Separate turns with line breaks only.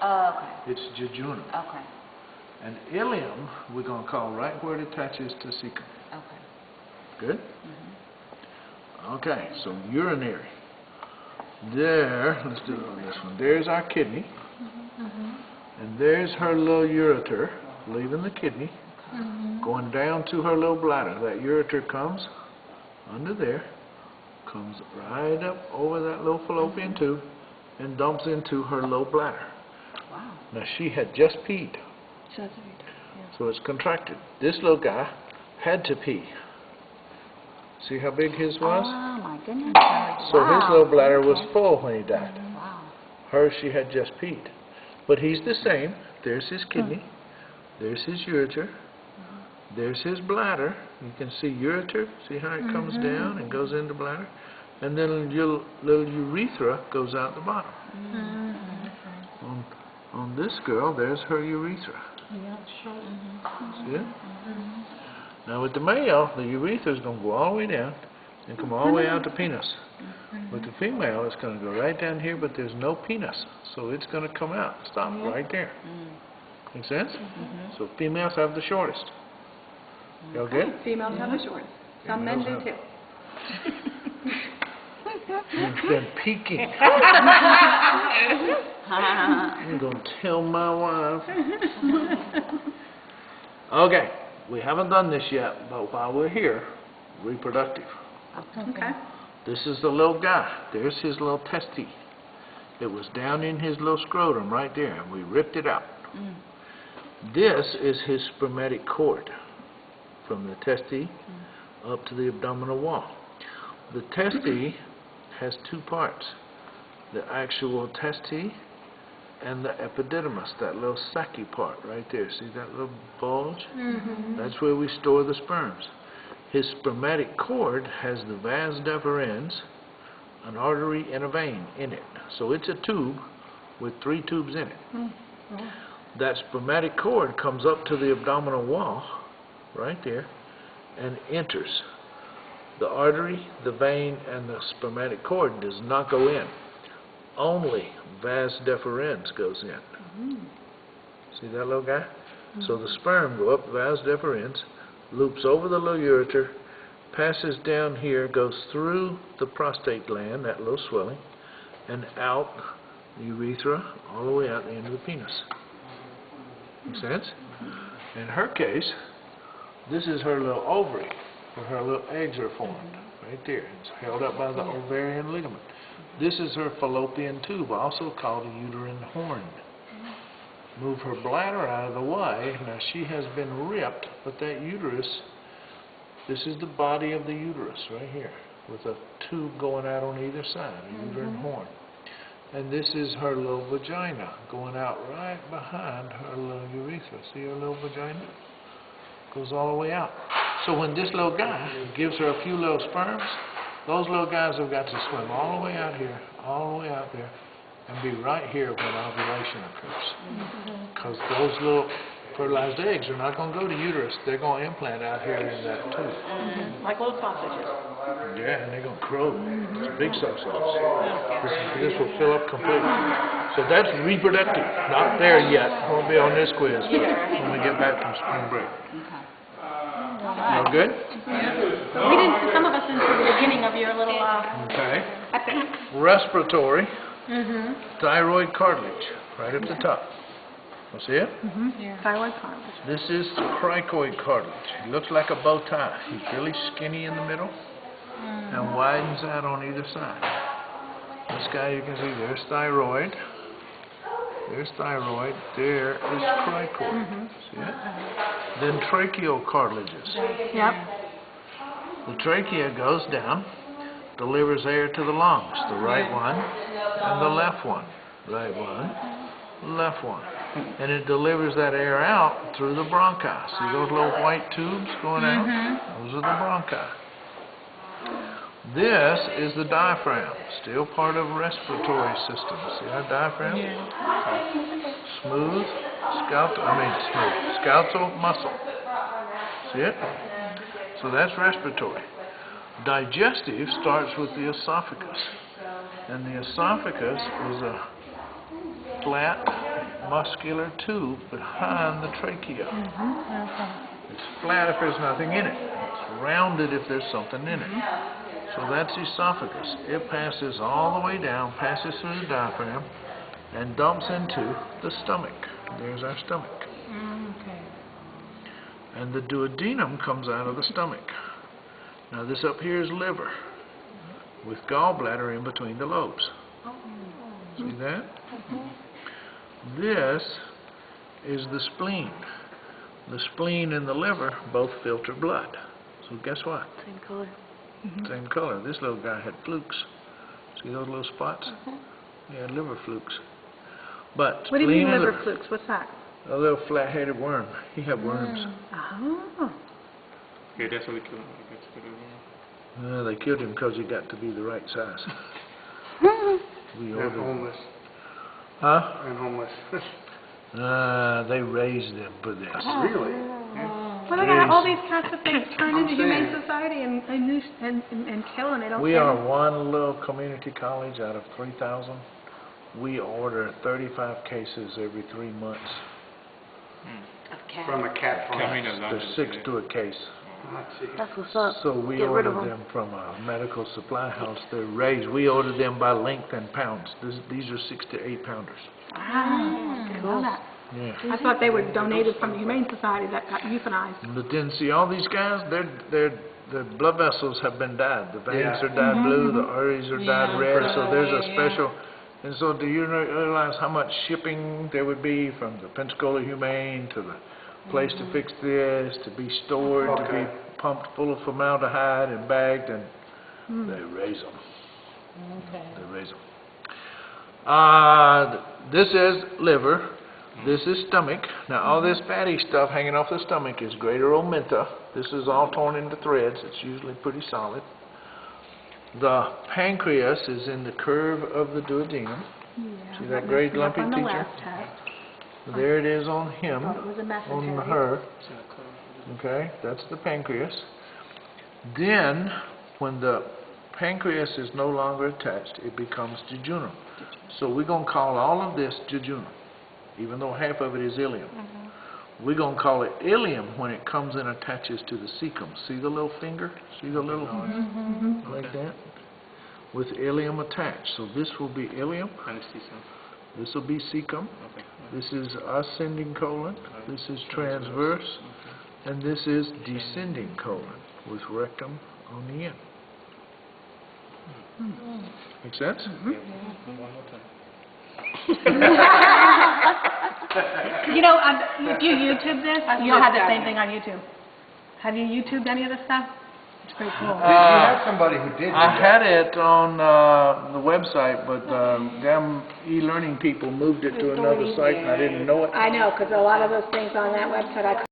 Oh, okay.
It's jejunum.
Okay.
And ileum, we're going to call right where it attaches to cecum.
Okay.
Good? Okay, so urinary. There, let's do it on this one. There's our kidney. And there's her little ureter, leaving the kidney, going down to her little bladder. That ureter comes under there, comes right up over that little fallopian tube, and dumps into her little bladder.
Wow.
Now, she had just peed, so it's contracted. This little guy had to pee. See how big his was?
Oh, my goodness.
So
Wow.
his little bladder was full when he died.
Wow.
Hers, she had just peed. But he's the same. There's his kidney. There's his ureter. There's his bladder. You can see ureter. See how it comes down and goes into bladder? And then your little urethra goes out the bottom. On this girl, there's her urethra. See it? Now with the male, the urethra is going to go all the way down and come all the way out to penis. With the female, it's going to go right down here, but there's no penis. So it's going to come out, stop right there. Make sense? So females have the shortest. Y'all good?
Females have the shortest. Some men do too.
You've been peeking. I'm going to tell my wife. Okay, we haven't done this yet, but while we're here, reproductive.
Okay.
This is the little guy. There's his little testy. It was down in his little scrotum right there, and we ripped it out. This is his spermatic cord from the testy up to the abdominal wall. The testy has two parts, the actual testy and the epididymis, that little sacky part right there. See that little bulge? That's where we store the sperms. His spermatic cord has the vas deferens, an artery and a vein in it. So it's a tube with 3 tubes in it. That spermatic cord comes up to the abdominal wall right there and enters. The artery, the vein, and the spermatic cord does not go in. Only vas deferens goes in. See that little guy? So the sperm go up vas deferens, loops over the little ureter, passes down here, goes through the prostate gland, that little swelling, and out the urethra, all the way out the end of the penis. Make sense? In her case, this is her little ovary, where her little eggs are formed, right there. It's held up by the ovarian ligament. This is her fallopian tube, also called a uterine horn. Move her bladder out of the way. Now she has been ripped, but that uterus, this is the body of the uterus right here, with a tube going out on either side, a uterine horn. And this is her little vagina going out right behind her little urethra. See her little vagina? Goes all the way out. So when this little guy gives her a few little sperms, those little guys have got to swim all the way out here, all the way out there, and be right here when ovulation occurs. Because those little fertilized eggs are not going to go to uterus. They're going to implant out here in that tube.
Like little sausages.
Yeah, and they're going to grow. It's a big sausage. This will fill up completely. So that's reproductive. Not there yet. Won't be on this quiz when we get back from spring break. All good?
We didn't, some of us into the beginning of your little,
Okay.
epic.
Respiratory, thyroid cartilage, right up the top. You see it?
Thyroid cartilage.
This is cricoid cartilage. It looks like a bow tie. He's really skinny in the middle and widens out on either side. This guy, you can see, there's thyroid. There's thyroid. There is cricoid. See it? Then tracheal cartilages.
Yep.
The trachea goes down, delivers air to the lungs. The right one and the left one. Right one, left one. And it delivers that air out through the bronchi. See those little white tubes going out? Those are the bronchi. This is the diaphragm, still part of respiratory system. See our diaphragm? Smooth, skeletal muscle. See it? So that's respiratory. Digestive starts with the esophagus. And the esophagus is a flat muscular tube behind the trachea.
Okay.
It's flat if there's nothing in it. It's rounded if there's something in it. So that's esophagus. It passes all the way down, passes through the diaphragm, and dumps into the stomach. There's our stomach.
Okay.
And the duodenum comes out of the stomach. Now this up here is liver, with gallbladder in between the lobes. See that? This is the spleen. The spleen and the liver both filter blood. So guess what?
Same color.
Same color. This little guy had flukes. See those little spots? He had liver flukes. But
What do you mean
spleen and
liver flukes? What's that?
a little flat-headed worm. He had worms.
Oh.
Yeah, that's what we killed him.
They killed him because he got to be the right size. We
And
ordered.
homeless.
Huh?
And homeless.
They raised them for this.
Really?
What about all these cats that they turn into
I'm
Humane
saying.
Society and kill and they don't
We
kill
are
them?
one little community college out of 3,000. We order 35 cases every 3 months.
Of cats.
From a cat farm.
There's 6 to a case.
Let's see.
That's what's up.
So we
Get rid of
order them from a medical supply house. They're raised. We order them by length and pounds. These are 6 to 8 pounders.
Ah, didn't know that.
Yeah.
I thought they were donated from the Humane Society that got euthanized.
But then see all these guys, their blood vessels have been dyed. The veins
Yeah.
are dyed blue, the arteries are dyed red, so there's a special. And so do you realize how much shipping there would be from the Pensacola Humane to the place to fix this, to be stored, to be
Okay.
pumped full of formaldehyde and bagged, and they raise them.
Okay.
They raise them. This is liver. This is stomach. Now all this fatty stuff hanging off the stomach is greater omenta. This is all torn into threads. It's usually pretty solid. The pancreas is in the curve of the duodenum.
Yeah,
See that gray lumpy
on the
teacher?
left test.
There it is on him,
Thought it was a
on
mesentery.
her. Okay, that's the pancreas. Then, when the pancreas is no longer attached, it becomes jejunum. So we're going to call all of this jejunum, even though half of it is ileum. We're going to call it ileum when it comes and attaches to the cecum. See the little finger? See the little, like that? With ileum attached. So this will be ileum.
Anesthesia.
This will be cecum.
Okay.
This is ascending colon. This is transverse. And this is descending colon with rectum on the end. Make sense?
One more time.
You know, if you YouTube this, you'll have the same thing on YouTube. Have you YouTubed any of this stuff? It's pretty cool.
You had somebody who did
I
that.
had it on the website, but damn e-learning people moved it to another site and I didn't know it.
I know, because a lot of those things on that website I